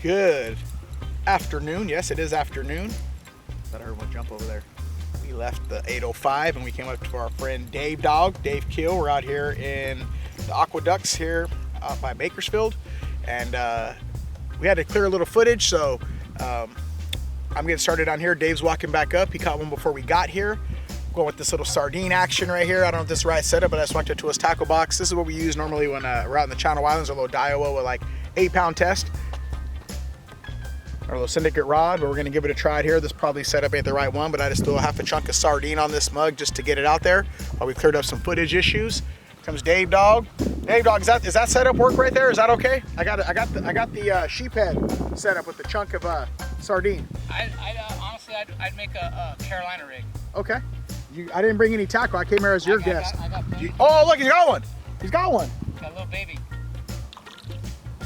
Good afternoon. Yes, it is afternoon. Let everyone jump over there. We left the 805 and we came up to our friend Dave Kill. We're out here in the Aqueducts here out by Bakersfield, and we had to clear a little footage, so I'm getting started on here. Dave's walking back up. He caught one before we got here. Going with this little sardine action right here. I don't know if this is the right setup, but I just walked up to his tackle box. This is what we use normally when we're out in the Channel Islands, a little Daiwa with like 8-pound test. Our little syndicate rod, but we're gonna give it a try here. This probably setup ain't the right one, but I just threw a half a chunk of sardine on this mug just to get it out there while we cleared up some footage issues. Comes Dave Dog. Dave Dog, is that setup work right there? Is that okay? I got the sheep head set up with the chunk of sardine. Honestly, I'd make a Carolina rig. Okay. I didn't bring any tackle. I came here as your guest. I got oh, look, he's got one. He's got one. Got a little baby.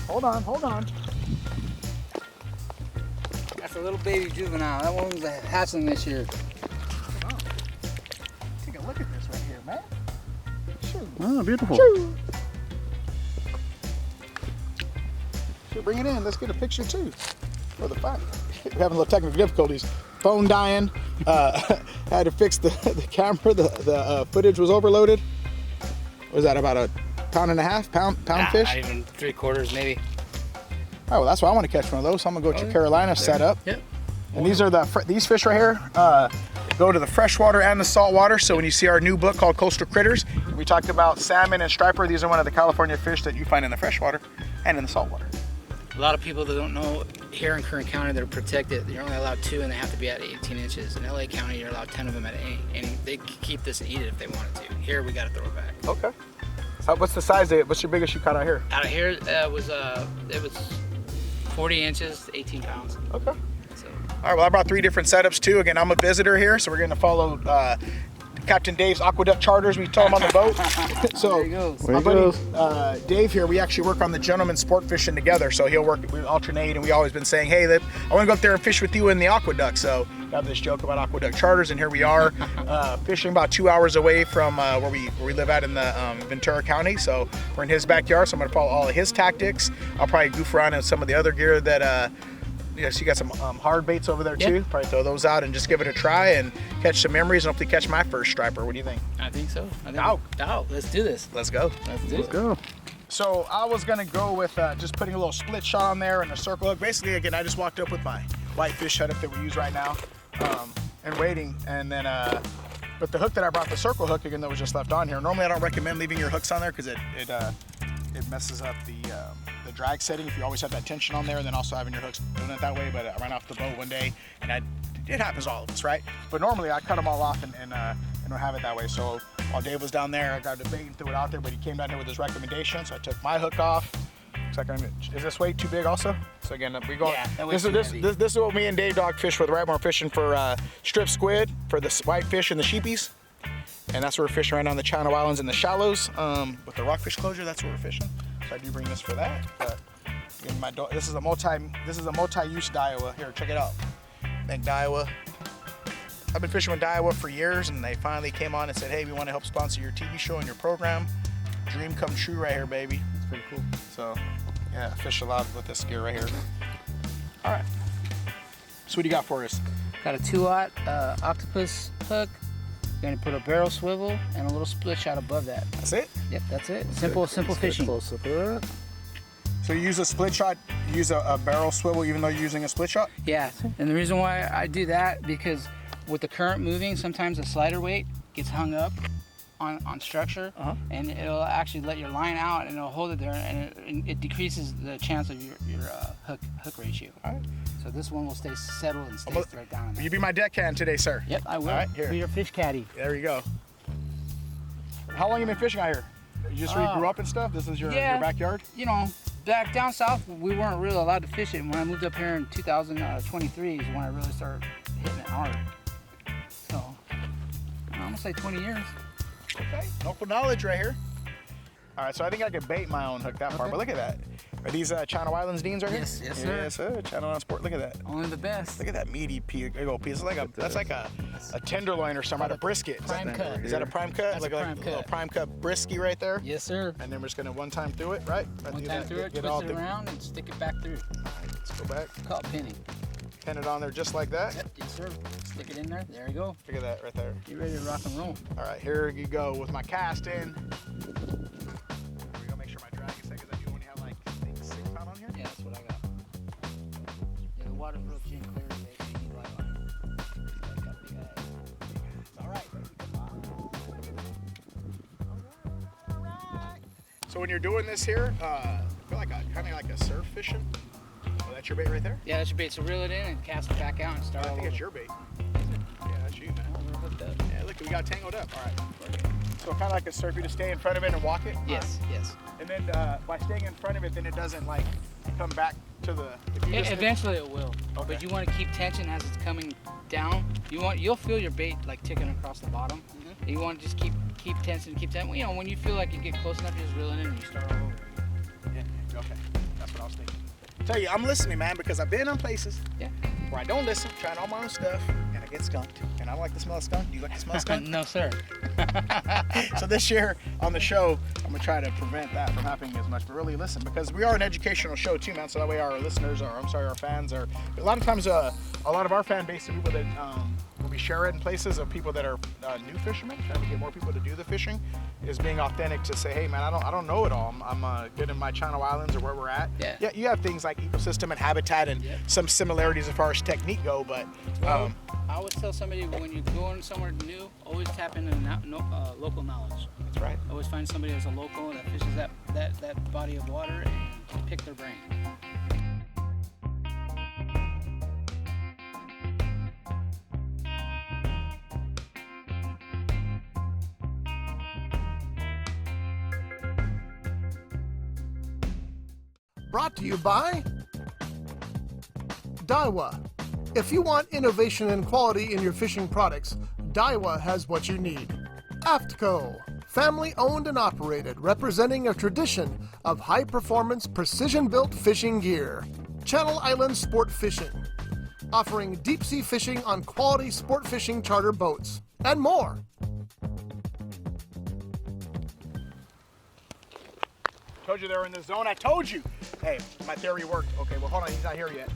Hold on. That's a little baby juvenile. That one's hatchling this year. Oh. Take a look at this right here, man. Shoot. Oh, beautiful. Shoot. Bring it in. Let's get a picture too. For the fact we're having a little technical difficulties. Phone dying. Had to fix the camera. The footage was overloaded. What was that, about a pound and a half? Pound fish? Not even 3/4 maybe. Oh, well, that's why I want to catch one of those. So I'm gonna go to Carolina setup. Yep. And these are these fish right here. Go to the freshwater and the saltwater. So when you see our new book called Coastal Critters, we talked about salmon and striper. These are one of the California fish that you find in the freshwater and in the saltwater. A lot of people that don't know, here in Kern County, they're protected. You're only allowed 2 and they have to be at 18 inches. In LA County, you're allowed 10 of them at 8. And they can keep this and eat it if they wanted to. Here, we got to throw it back. Okay. So what's the size of it? What's your biggest you caught out here? Out of here, it was 40 inches, 18 pounds. Okay. So. All right, well, I brought 3 different setups too. Again, I'm a visitor here, so we're going to follow Captain Dave's Aqueduct charters. We tow him on the boat. So there he goes. My buddy Dave here, we actually work on the gentleman sport fishing together. So he'll work, we alternate, and we always been saying, hey, I want to go up there and fish with you in the Aqueduct. So we have this joke about Aqueduct charters, and here we are fishing about 2 hours away from where we live at in the Ventura County. So we're in his backyard. So I'm going to follow all of his tactics. I'll probably goof around in some of the other gear that. Yes, you got some hard baits over there too. Probably throw those out and just give it a try and catch some memories and hopefully catch my first striper. What do you think? I think so. Let's do this. Let's go. Let's go. So I was gonna go with just putting a little split shot on there and a circle hook. Basically, again, I just walked up with my white fish setup that we use right now and waiting. And then, but the hook that I brought, the circle hook, again, that was just left on here. Normally, I don't recommend leaving your hooks on there because it messes up the drag setting if you always have that tension on there, and then also having your hooks doing it that way. But I ran off the boat one day, and it happens to all of us, right? But normally I cut them all off and don't have it that way. So while Dave was down there, I grabbed a bait and threw it out there, but he came down here with his recommendation, so I took my hook off. Looks like is this weight too big also? So again, we go. Yeah, this is what me and Dave Dog fish with, right? We're fishing for strip squid, for the white fish and the sheepies. And that's where we're fishing right now in the Channel Islands in the shallows. With the rockfish closure, that's where we're fishing. So I do bring this for that. But again, this is a multi-use Daiwa. Here, check it out. Thank Daiwa. I've been fishing with Daiwa for years, and they finally came on and said, hey, we want to help sponsor your TV show and your program. Dream come true right here, baby. It's pretty cool. So yeah, I fish a lot with this gear right here. All right. So what do you got for us? Got a 2-aught octopus hook. Going to put a barrel swivel and a little split shot above that. That's it? Yep, that's it. Simple fishing. So you use a split shot, you use a barrel swivel even though you're using a split shot? Yeah, and the reason why I do that, because with the current moving, sometimes the slider weight gets hung up on structure, and it'll actually let your line out and it'll hold it there, and it decreases the chance of your hook ratio. All right. So this one will stay settled and stay right down. Will you be my deckhand today, sir? Yep, I will. All right, here. Be your fish caddy. There you go. How long you been fishing out here? You just where you grew up and stuff? This is your backyard? You know, back down south, we weren't really allowed to fish it. And when I moved up here in 2023 is when I really started hitting it hard. So, I'm gonna say 20 years. Okay, local knowledge right here. All right, so I think I could bait my own hook that far, but look at that. Are these Channel Islands Deans right here? Yes, sir. Yes, sir. Channel Islands Sport. Look at that. Only the best. Look at that meaty piece. That's like a tenderloin or something. A brisket. Prime cut. Is that a prime cut? That's a prime cut. A little prime cut brisky right there. Yes, sir. And then we're just gonna one time through it, right? One time through it, twist it around, and stick it back through. All right, let's go back. It's called pinning. Pin it on there just like that. Yep, yes, sir. Stick it in there. There you go. Look at that right there. You ready to rock and roll? All right, here you go with my cast in. We're gonna make sure my drag is set because I do only have like 6 pound on here. Yeah, that's what I got. Yeah, the water's real clean, clear, baby. You need light on it. Got big eyes. All right. So when you're doing this here, I feel like kind of like a surf fishing. Oh, that's your bait right there? Yeah, that's your bait. So reel it in and cast it back out and start I all think over. it's your bait. Yeah, that's you, man. Oh, we're hooked up. Yeah, look, we got tangled up. All right. So kind of like a surf, you just stay in front of it and walk it? Yes, yes. And then by staying in front of it, then it doesn't like come back to the... If you just Eventually it will. Okay. But you want to keep tension as it's coming down. You'll feel your bait like ticking across the bottom. Mm-hmm. You want to just keep tension, keep tension. You know, when you feel like you get close enough, you just reel it in and you start all over. Yeah, okay. That's what I was thinking. Tell you, I'm listening, man, because I've been on places where I don't listen, trying all my own stuff, and I get skunked. And I don't like the smell of skunk. Do you like the smell of skunk? No, sir. So this year on the show, I'm gonna try to prevent that from happening as much. But really listen, because we are an educational show too, man. So that way our listeners, our fans are. A lot of times, a lot of our fan base are people that will be sharing places of people that are new fishermen, trying to get more people to do the fishing, is being authentic to say, hey man, I don't know it all. I'm good in my Channel Islands or where we're at. Yeah. You have things like ecosystem and habitat and some similarities as far as technique go, but. I always tell somebody when you're going somewhere new, always tap into local knowledge. That's right. Always find somebody that's a local that fishes that body of water and pick their brain. Brought to you by Daiwa. If you want innovation and quality in your fishing products, Daiwa has what you need. AFTCO, family owned and operated, representing a tradition of high-performance, precision-built fishing gear. Channel Islands Sport Fishing, offering deep-sea fishing on quality sport fishing charter boats, and more. Told you they were in the zone. I told you. Hey, my theory worked. Okay, well, hold on. He's not here yet.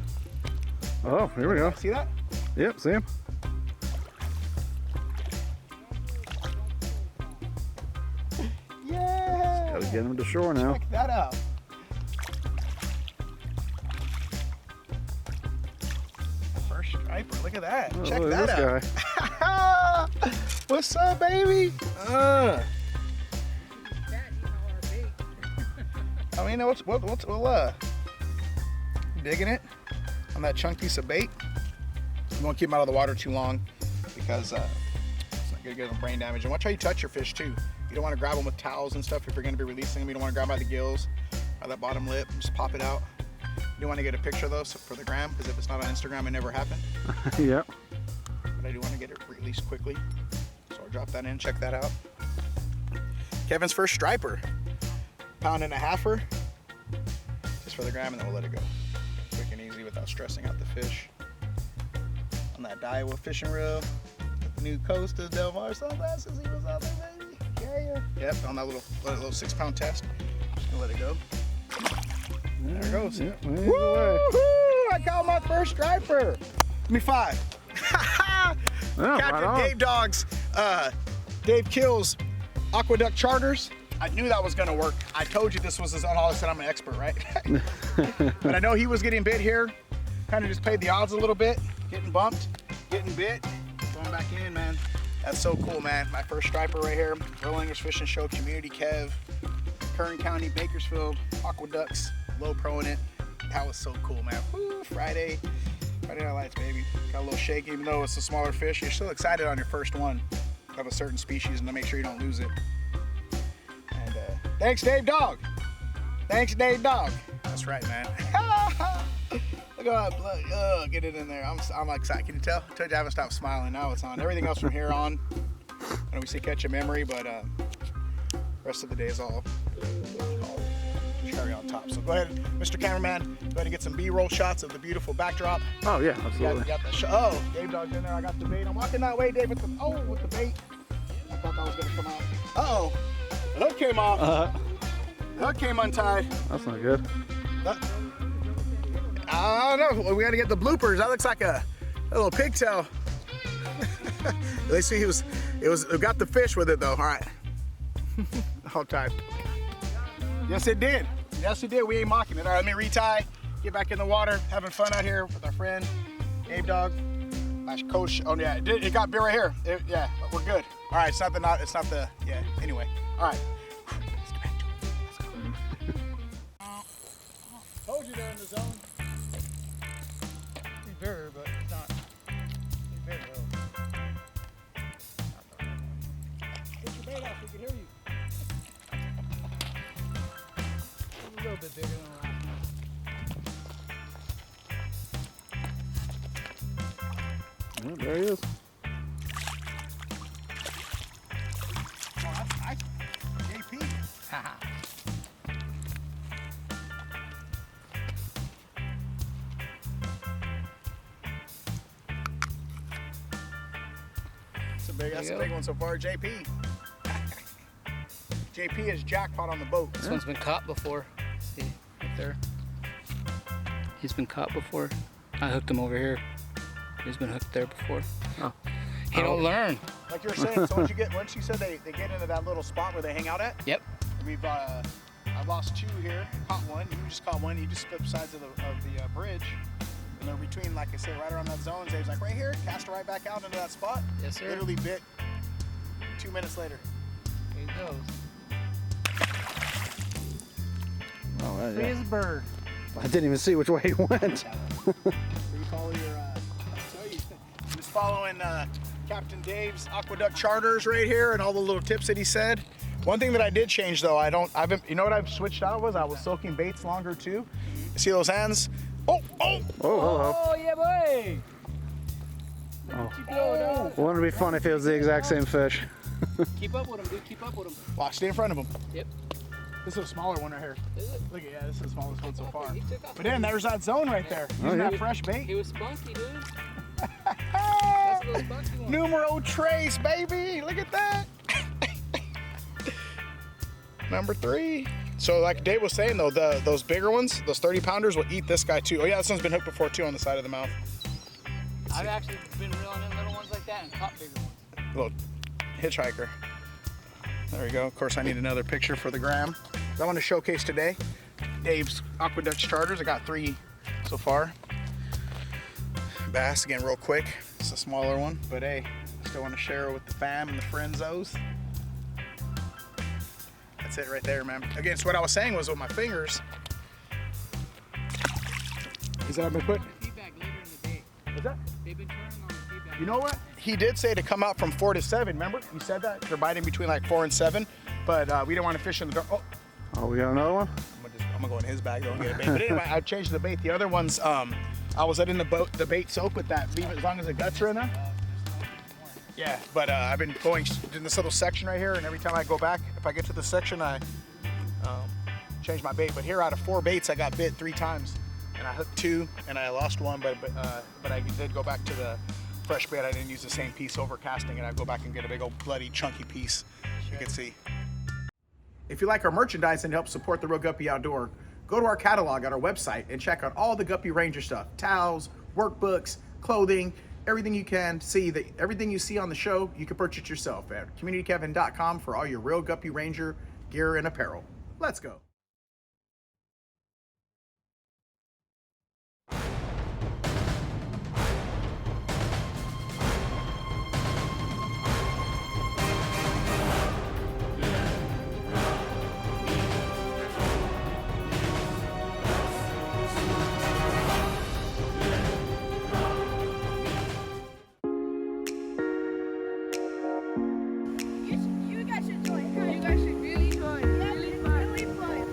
Oh, here we go. See that? Yep, see him? Yeah. Gotta get him to shore now. Check that out. First striper. Look at that. Oh, Check look that at this out. guy. What's up, baby? I mean, we'll digging it on that chunk piece of bait. You won't keep them out of the water too long because it's not gonna give them brain damage. And watch how you touch your fish too. You don't want to grab them with towels and stuff if you're gonna be releasing them. You don't want to grab by the gills or that bottom lip. Just pop it out. You don't want to get a picture of those for the gram because if it's not on Instagram, it never happened. Yep. But I do want to get it released quickly. So I'll drop that in, check that out. Kevin's first striper. 1.5-pounder. Just for the gram and then we'll let it go. Quick and easy without stressing out the fish. On that Daiwa fishing reel. With the new Costa Del Mar sunglasses, he was out there, baby. Yeah. Yep, on that little 6-pound test. Just gonna let it go. There it goes. Yep, Woo-hoo! I caught my first striper. Give me 5. Yeah, Captain right on. Dave Dog's, Dave Kill's Aqueduct Charters. I knew that was gonna work. I told you this was his own. All of a sudden I'm an expert, right? But I know he was getting bit here. Kind of just played the odds a little bit. Getting bumped, getting bit, going back in, man. That's so cool, man. My first striper right here. Royal English Fishing Show, Community Kev, Kern County, Bakersfield, Aqueducts, low pro in it. That was so cool, man. Woo, Friday Night Lights, baby. Got a little shaky, even though it's a smaller fish. You're still excited on your first one of a certain species and to make sure you don't lose it. And thanks, Dave Dog. Thanks, Dave Dog. That's right, man. Look at that blood. Get it in there. I'm excited. Can you tell? I told you I haven't stopped smiling. Now it's on. Everything else from here on, I know we say catch a memory, but rest of the day is all called cherry on top. So go ahead, Mr. Cameraman, go ahead and get some B-roll shots of the beautiful backdrop. Oh yeah, You absolutely. got the oh, Dave Dog's in there. I got the bait. I'm walking that way, Dave, with the bait. I thought that was gonna come out. Uh-oh, the hook came off. The hook came untied. That's not good. I don't know. We got to get the bloopers. That looks like a little pigtail. They see it got the fish with it though. All right. Hold tight. Yes, it did. Yes, it did. We ain't mocking it. All right, let me retie. Get back in the water. Having fun out here with our friend Dave Dog. Coach. Oh yeah, it got bit right here. Yeah, we're good. All right, it's not the. Yeah. Anyway. All right. Let's get back to it. Let's go. Told you they're in the zone. He's bigger, but it's not. He's bigger though. Get your bait off. We can hear you. He's a little bit bigger than the last one. Well, there he is. Oh, that's nice. JP. Haha. That's a big one so far. JP. JP is jackpot on the boat. This one's been caught before. See, right there. He's been caught before. I hooked him over here. He's been hooked there before. Oh. He don't learn. Like you were saying, so once you said they get into that little spot where they hang out at. Yep. We've I lost two here. Caught one. You just caught one. You just flipped sides of the bridge. And they're between, like I said, right around that zone. Dave's like, right here, cast it right back out into that spot. Yes, sir. Literally bit 2 minutes later. There he goes. Oh, Free yeah. as a bird. I didn't even see which way he went. So you follow your, just following Captain Dave's Aqueduct charters right here and all the little tips that he said. One thing that I did change though, you know what I've switched out was I was soaking baits longer too. You see those hands? Oh, oh! Oh, hello. Oh, yeah, boy. Oh. Wouldn't it be fun if it was the exact same fish? Keep up with him, dude. Keep up with him. Watch, stay in front of him. Yep. This is a smaller one right here. Is it? Look at this is the smallest one so far. He took off. But then there's that zone right there. Using yeah. that fresh He bait. was spunky, dude. That's a little spunky one. Numero trace, baby. Look at that. Number 3. So like Dave was saying though, those bigger ones, those 30 pounders will eat this guy too. Oh yeah, this one's been hooked before too on the side of the mouth. I've actually been reeling in little ones like that and caught bigger ones. Little hitchhiker. There we go. Of course I need another picture for the gram. I want to showcase today Dave's Aqueduct charters. I got 3 so far. Bass again real quick. It's a smaller one, but hey, still want to share it with the fam and the frienzos. That's it right there, man. Again, so what I was saying was with my fingers. Is that I've been putting? Feedback later in the day. What's that? They've been turning on the feedback. You know what? He did say to come out from 4 to 7. Remember? You said that they're biting between like 4 and 7, but we didn't want to fish in the dark. Oh, Oh, we got another one? I'm gonna go in his bag though and get a bait. But anyway, I changed the bait. The other ones, I was letting the bait soak with that. Leave it as long as the guts are in there. Yeah, but I've been going in this little section right here, and every time I go back, if I get to the section, I change my bait. But here, out of 4 baits, I got bit 3 times, and I hooked 2, and I lost 1. But I did go back to the fresh bait. I didn't use the same piece over casting, and I go back and get a big old bloody chunky piece. You can see. If you like our merchandise and help support the Real Guppy Outdoor, go to our catalog at our website and check out all the Guppy Ranger stuff: towels, workbooks, clothing. Everything you can see, everything you see on the show, you can purchase yourself at communitykevin.com for all your Real Guppy Ranger gear and apparel. Let's go. You guys should join. You guys should really join. Really fun.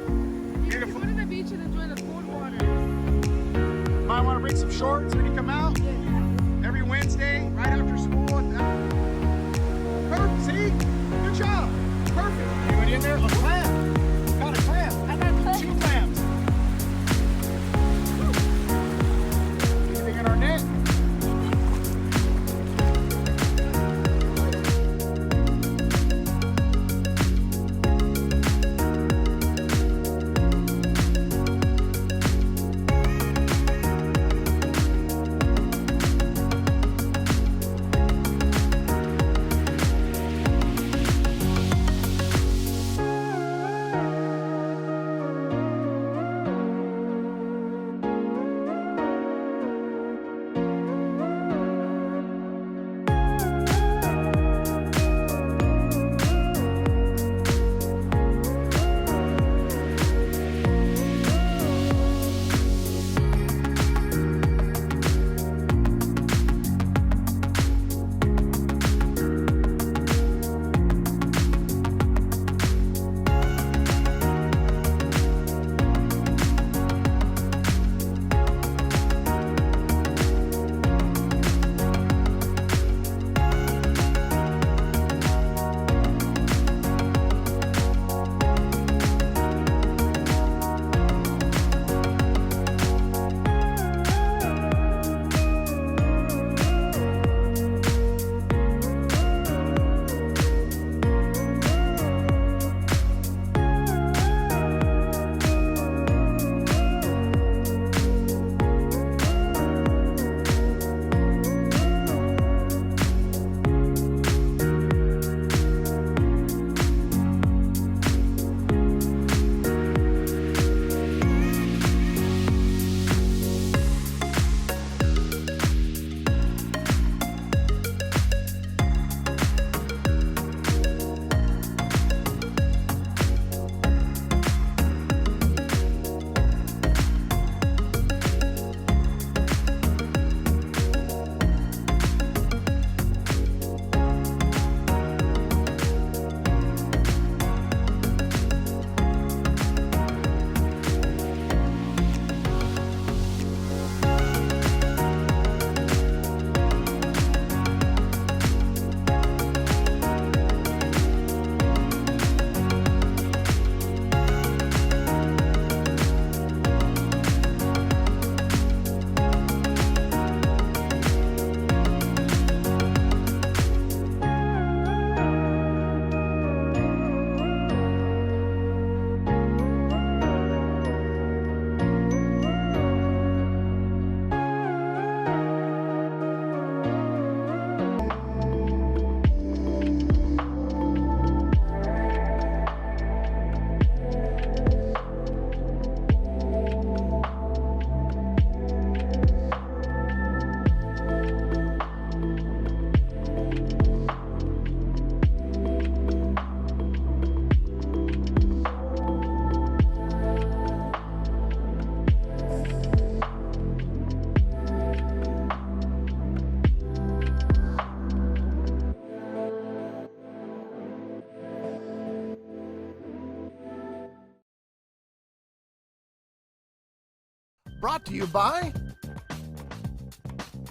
Brought to you by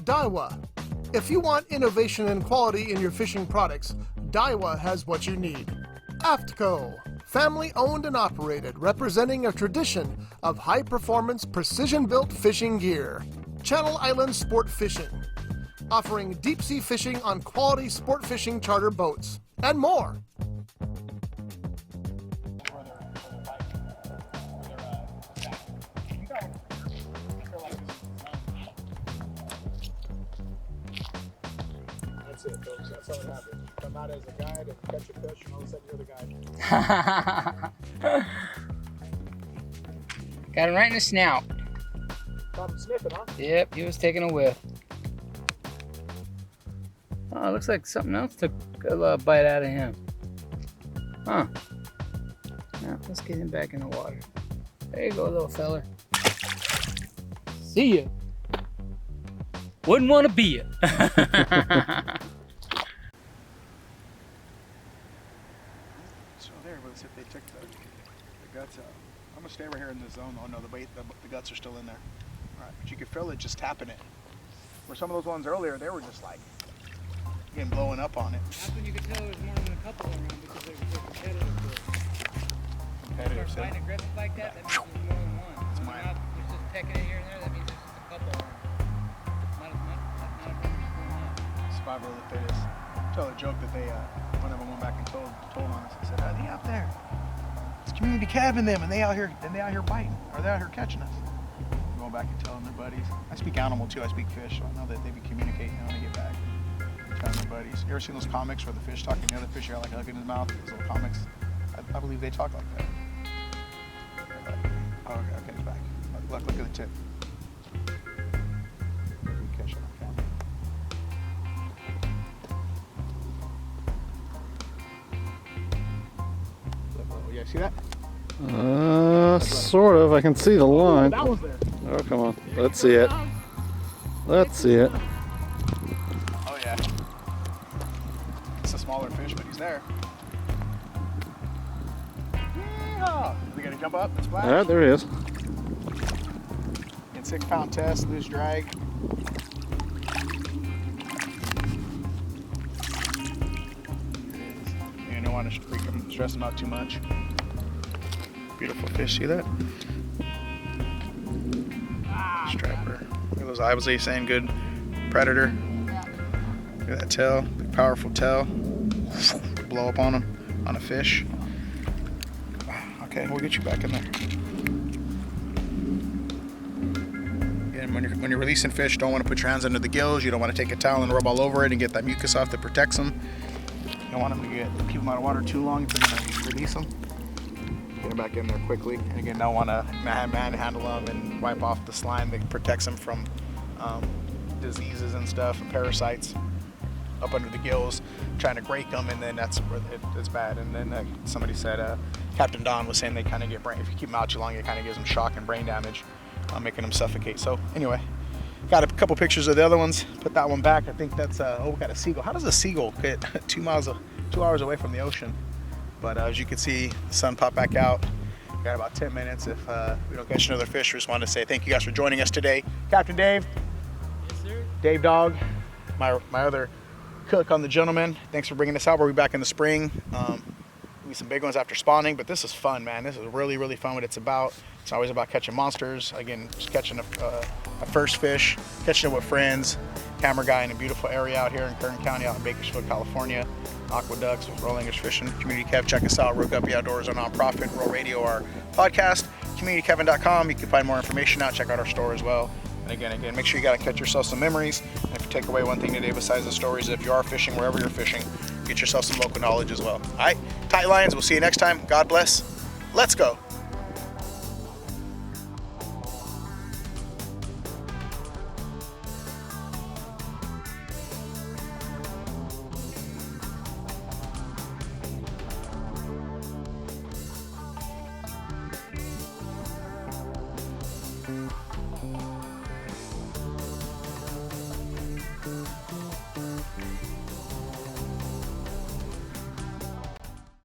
Daiwa. If you want innovation and quality in your fishing products, Daiwa has what you need. AFTCO, family owned and operated, representing a tradition of high-performance, precision-built fishing gear. Channel Islands Sport Fishing, offering deep-sea fishing on quality sport fishing charter boats, and more. That's it, folks. That's how it happens. Come out as a guide and catch a fish, and all of a sudden you're the guide. Got him right in the snout. Got him sniffing, huh? Yep, he was taking a whiff. Oh, it looks like something else took a bite out of him. Huh. Now, let's get him back in the water. There you go, little feller. See ya. Wouldn't want to be ya. So there, let's see if they took the guts out. I'm gonna stay right here in the zone. Oh no, the guts are still in there. All right, but you can feel it just tapping it. Where some of those ones earlier, they were just like getting blowing up on it. That's when you could tell there was more than a couple around because they're competitive. Competitive. If they're fighting aggressive like that, that means there's more than one. It's When mine. they're not- There's just pecking it here and there, that means there's just a couple around. Not as much, not everyone's pulling up. Survival of the fittest. Tell a joke that they, one of them went back and told on us. They said, "Are they out there? It's Community Kev and them, and they out here biting. Are they out here catching us?" Going back and telling their buddies. I speak animal too. I speak fish, so I know that they be communicating when they get back. Telling their buddies. You ever seen those comics where the fish talking to the other fish got like a hook in his mouth? Those little comics. I believe they talk like that. Oh, okay, it's back. Look at the tip. Catch it on camera. Oh, yeah, see that? Sort of. I can see the line. That was there. Oh, come on. Let's see it. Let's see it. Oh, yeah. It's a smaller fish, but he's there. Yeah. We gotta jump up and splash. Ah, there he is. In 6-pound test, loose drag. You don't want to stress them out too much. Beautiful fish, see that? Strapper. Look at those eyes, was he saying good predator? Look at that tail, big powerful tail. Blow up on him, on a fish. Okay, we'll get you back in there. And when you're releasing fish, don't want to put your hands under the gills. You don't want to take a towel and rub all over it and get that mucus off that protects them. You don't want them to keep them out of water too long if you're going to release them. Get them back in there quickly. And again, don't want to manhandle them and wipe off the slime that protects them from diseases and stuff, and parasites up under the gills, trying to break them, and then that's where it's bad. And then somebody said, Captain Don was saying they kind of get brain, if you keep them out too long, it kind of gives them shock and brain damage, making them suffocate. So anyway, got a couple pictures of the other ones. Put that one back. I think that's we got a seagull. How does a seagull get 2 hours away from the ocean? But as you can see, the sun popped back out. We got about 10 minutes. If we don't catch another fish, we just want to say thank you guys for joining us today. Captain Dave. Yes, sir. Dave Dog, my other cook on the Gentleman. Thanks for bringing us out. We'll be back in the spring. Be some big ones after spawning, but this is fun, man. This is really, really fun what it's about. It's always about catching monsters. Again, just catching a first fish, catching it with friends. Camera guy in a beautiful area out here in Kern County, out in Bakersfield, California. Aqueducts with Rural English Fishing. Community Kev, check us out. Rogue Guppy Outdoors, our nonprofit. Rural Radio, our podcast. CommunityKevin.com. You can find more information out. Check out our store as well. And again, make sure you got to catch yourself some memories. And if you take away one thing today besides the stories, if you are fishing, wherever you're fishing, get yourself some local knowledge as well. All right, tight lines. We'll see you next time. God bless. Let's go.